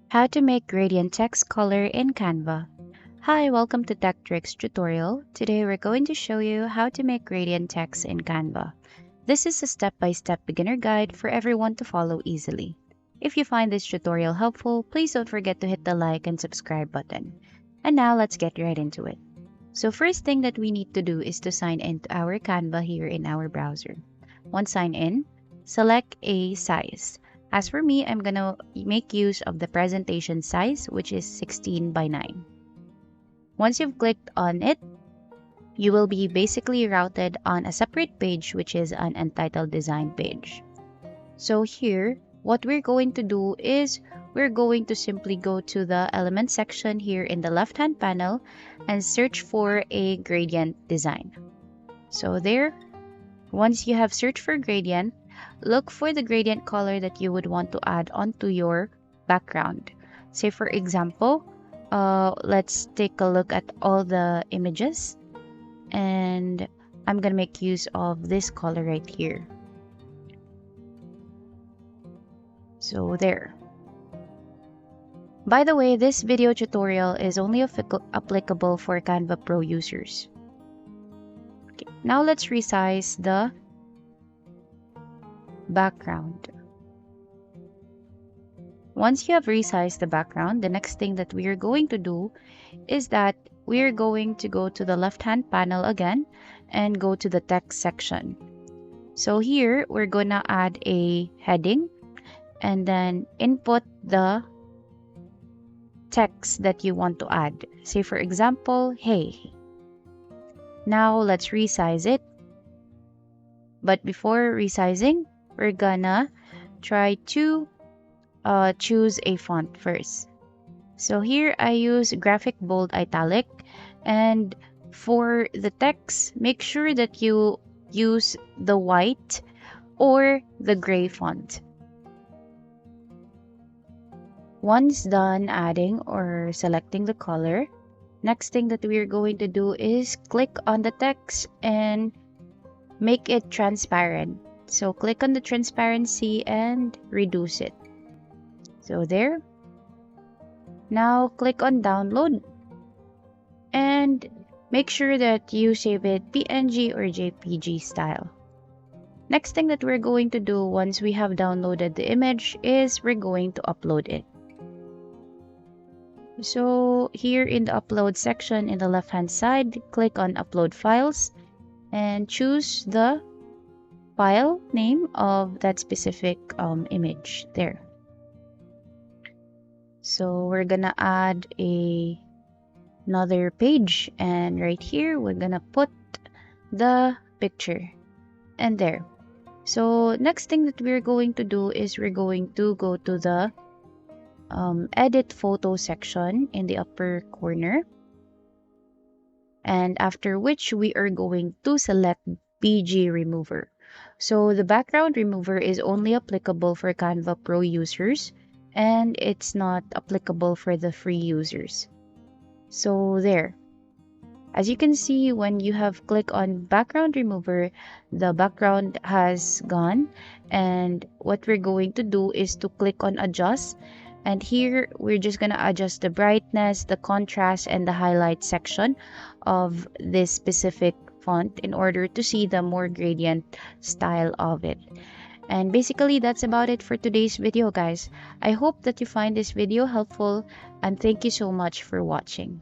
How to make gradient text color in Canva. Hi, welcome to Tech Tricks tutorial. Today we're going to show you how to make gradient text in Canva. This is a step-by-step beginner guide for everyone to follow easily. If you find this tutorial helpful, please don't forget to hit the like and subscribe button. And now let's get right into it. So first thing that we need to do is to sign into our Canva here in our browser. Once signed in, select a size. As for me, I'm gonna make use of the presentation size, which is 16 by 9. Once you've clicked on it, you will be basically routed on a separate page, which is an untitled design page. So here, what we're going to do is we're going to simply go to the element section here in the left-hand panel and search for a gradient design. So there, once you have searched for gradient, look for the gradient color that you would want to add onto your background. Say for example, let's take a look at all the images, and I'm gonna make use of this color right here. So there. By the way, this video tutorial is only applicable for Canva Pro users. Okay, now let's resize the background. Once you have resized the background, the next thing that we are going to do is that we are going to go to the left-hand panel again and go to the text section. So here, we're gonna add a heading and then input the text that you want to add. Say for example, hey. Now let's resize it. But before resizing, we're gonna try to choose a font first. So here I use graphic bold italic, and for the text, make sure that you use the white or the gray font. Once done adding or selecting the color, next thing that we're going to do is click on the text and make it transparent. So click on the transparency and reduce it. So there. Now click on download and make sure that you save it PNG or JPG style. Next thing that we're going to do once we have downloaded the image is we're going to upload it. So here in the upload section in the left hand side, click on upload files and choose the file name of that specific image there. So we're gonna add another page, and right here we're gonna put the picture, and there. So next thing that we're going to do is we're going to go to the edit photo section in the upper corner, and after which we are going to select BG remover. So the background remover is only applicable for Canva Pro users, and it's not applicable for the free users. So there. As you can see, when you have clicked on background remover, the background has gone, and what we're going to do is to click on adjust, and here we're just gonna adjust the brightness, the contrast, and the highlight section of this specific font in order to see the more gradient style of it. And basically that's about it for today's video, guys. I hope that you find this video helpful, and thank you so much for watching.